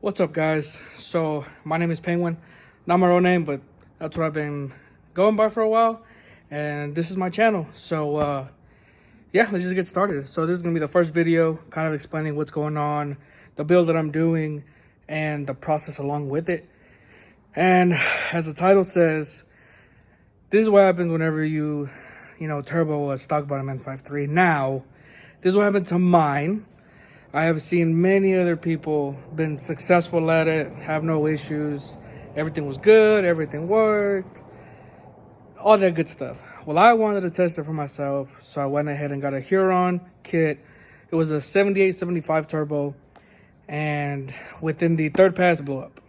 What's up, guys? So my name is Penguin, not my real name, but that's what I've been going by for a while, and this is my channel. So yeah, let's just get started. So this is gonna be the first video kind of explaining what's going on, the build that I'm doing, and the process along with it. And as the title says, this is what happens whenever you turbo a stock bottom M53. Now this is what happened to mine. I have seen many other people been successful at it, have no issues. Everything was good, everything worked, all that good stuff. Well, I wanted to test it for myself, so I went ahead and got a Huron kit. It was a 78-75 turbo, and within the third pass, it blew up.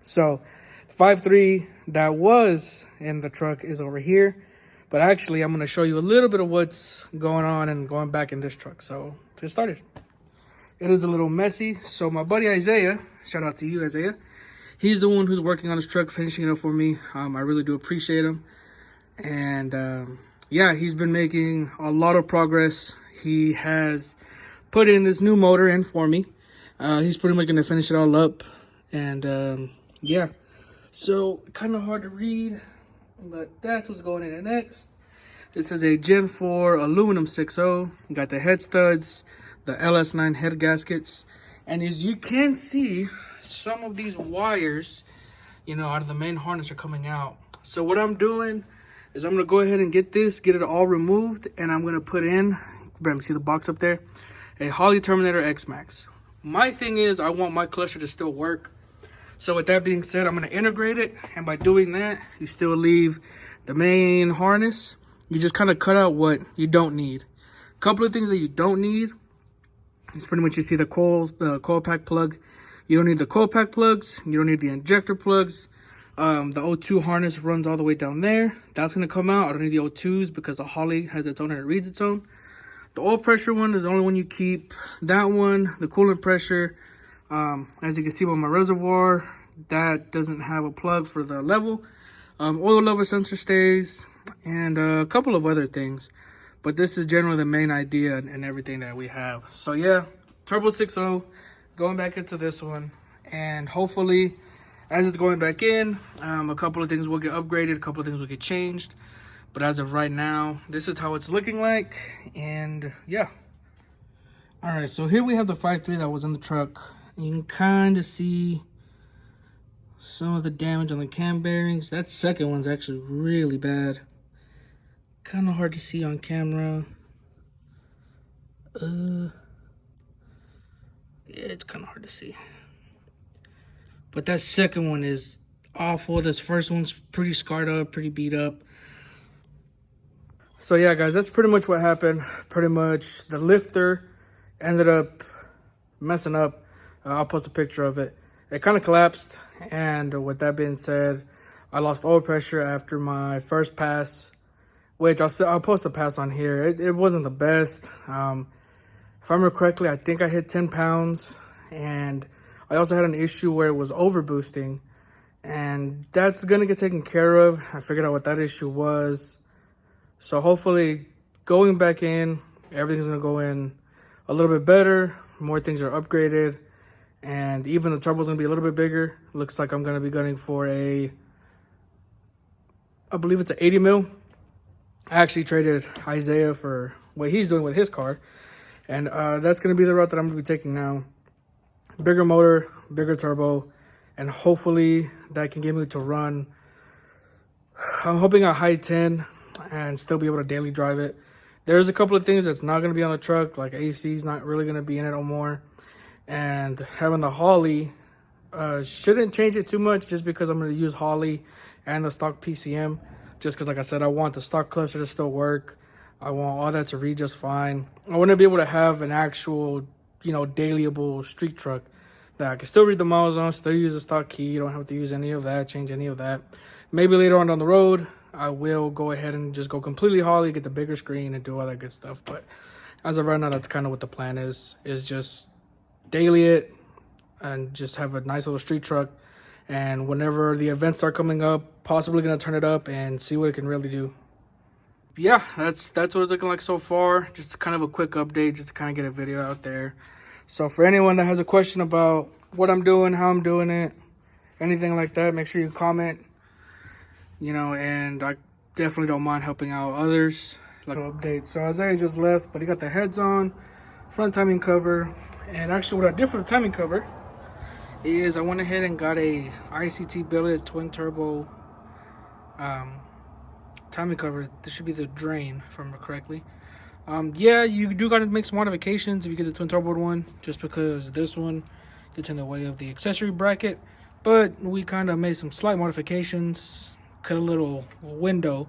So the 5.3 that was in the truck is over here, but actually I'm going to show you a little bit of what's going on and going back in this truck. So let's get started. It is a little messy. So my buddy Isaiah, shout out to you, Isaiah. He's the one who's working on this truck, finishing it up for me. I really do appreciate him. And yeah, he's been making a lot of progress. He has put in this new motor in for me. He's pretty much going to finish it all up. And yeah, so kind of hard to read, but that's what's going in next. This is a Gen 4 aluminum 6.0. Got the head studs, the LS9 head gaskets, and as you can see, some of these wires, out of the main harness are coming out. So what I'm doing is I'm gonna go ahead and get it all removed, and I'm gonna put in, see the box up there, a Holley Terminator X Max. My thing is, I want my clutcher to still work. So with that being said, I'm gonna integrate it, and by doing that, you still leave the main harness. You just kind of cut out what you don't need. A couple of things that you don't need. It's pretty much, you see the coil pack plug. You don't need the coil pack plugs. You don't need the injector plugs. The O2 harness runs all the way down there. That's going to come out. I don't need the O2s because the Holley has its own and it reads its own. The oil pressure one is the only one you keep. That one, the coolant pressure, as you can see by my reservoir, that doesn't have a plug for the level. Oil level sensor stays, and a couple of other things. But this is generally the main idea and everything that we have. So yeah, Turbo 6.0, going back into this one. And hopefully, as it's going back in, a couple of things will get upgraded, a couple of things will get changed. But as of right now, this is how it's looking like. And yeah. All right, so here we have the 5.3 that was in the truck. You can kind of see some of the damage on the cam bearings. That second one's actually really bad. Kind of hard to see on camera. Yeah, it's kind of hard to see. But that second one is awful. This first one's pretty scarred up, pretty beat up. So yeah, guys, that's pretty much what happened. Pretty much the lifter ended up messing up. I'll post a picture of it. It kind of collapsed. And with that being said, I lost oil pressure after my first pass, which I'll post a pass on here. It wasn't the best. If I remember correctly, I think I hit 10 pounds. And I also had an issue where it was over boosting. And that's going to get taken care of. I figured out what that issue was. So hopefully, going back in, everything's going to go in a little bit better. More things are upgraded. And even the turbo's going to be a little bit bigger. Looks like I'm going to be gunning for I believe it's an 80 mil. I actually traded Isaiah for what he's doing with his car. And that's going to be the route that I'm going to be taking now. Bigger motor, bigger turbo, and hopefully that can get me to run. I'm hoping a high 10 and still be able to daily drive it. There's a couple of things that's not going to be on the truck, like AC is not really going to be in it no more. And having the Holley shouldn't change it too much, just because I'm going to use Holley and the stock PCM. Just because, like I said, I want the stock cluster to still work. I want all that to read just fine. I want to be able to have an actual, dailyable street truck that I can still read the miles on, still use a stock key. You don't have to use any of that, change any of that. Maybe later on down the road, I will go ahead and just go completely Holley, get the bigger screen and do all that good stuff. But as of right now, that's kind of what the plan is just daily it and just have a nice little street truck. And whenever the events start coming up, possibly going to turn it up and see what it can really do. Yeah, that's what it's looking like so far. Just kind of a quick update, just to kind of get a video out there. So for anyone that has a question about what I'm doing, how I'm doing it, anything like that, make sure you comment. And I definitely don't mind helping out others. Like an update. So Isaiah just left, but he got the heads on, front timing cover. And actually what I did for the timing cover is I went ahead and got a ICT billet twin turbo timing cover. This should be the drain, if I remember correctly. Yeah, you do got to make some modifications if you get the twin turbo one, just because this one gets in the way of the accessory bracket. But we kind of made some slight modifications, cut a little window,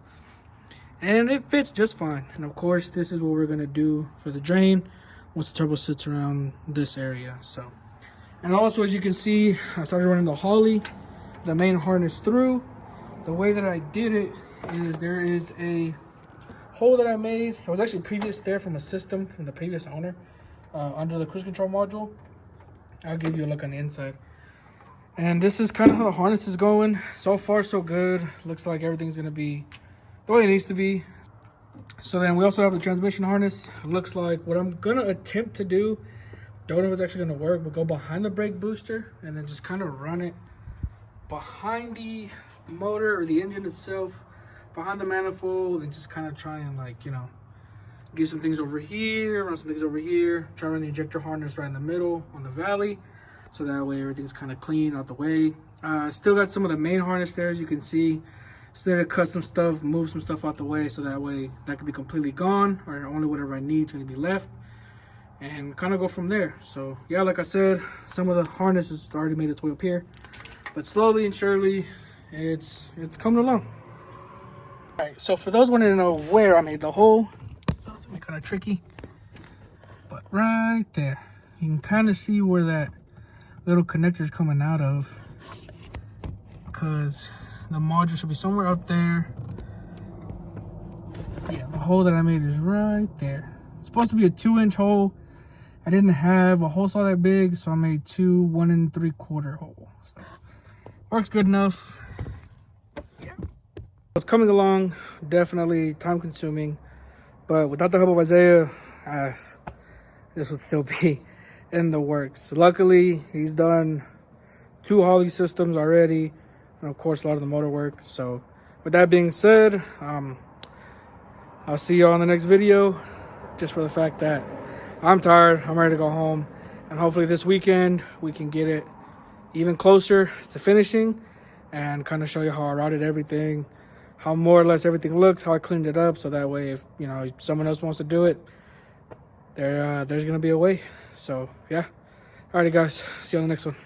and it fits just fine. And of course, this is what we're gonna do for the drain once the turbo sits around this area. So, and also, as you can see, I started running the Holley, the main harness through. The way that I did it is there is a hole that I made. It was actually previous there from a system from the previous owner under the cruise control module. I'll give you a look on the inside. And this is kind of how the harness is going. So far, so good. Looks like everything's going to be the way it needs to be. So then we also have the transmission harness. It looks like what I'm going to attempt to do, don't know if it's actually going to work, but go behind the brake booster and then just kind of run it behind the motor or the engine itself, behind the manifold, and just kind of try and get some things over here, run some things over here, try to run the injector harness right in the middle on the valley, so that way everything's kind of clean out the way. Still got some of the main harness there, as you can see. Still to cut some stuff, move some stuff out the way, so that way that could be completely gone, or only whatever I need to be left, and kind of go from there. So yeah, like I said, some of the harness has already made its way up here, but slowly and surely it's coming along. All right, so for those wanting to know where I made the hole, it's kind of tricky, but right there, you can kind of see where that little connector is coming out of, because the module should be somewhere up there. Yeah, the hole that I made is right there. It's supposed to be a 2-inch hole. I didn't have a hole saw that big, so I made two 1 3/4 hole. So works good enough. Yeah, it's coming along. Definitely time consuming, but without the help of Isaiah, this would still be in the works. Luckily, he's done 2 Holley systems already, and of course a lot of the motor work. So with that being said, I'll see y'all in the next video, just for the fact that I'm tired, I'm ready to go home, and hopefully this weekend we can get it even closer to finishing and kind of show you how I routed everything, how more or less everything looks, how I cleaned it up, so that way if someone else wants to do it, there's gonna be a way. So yeah, alrighty guys, see you on the next one.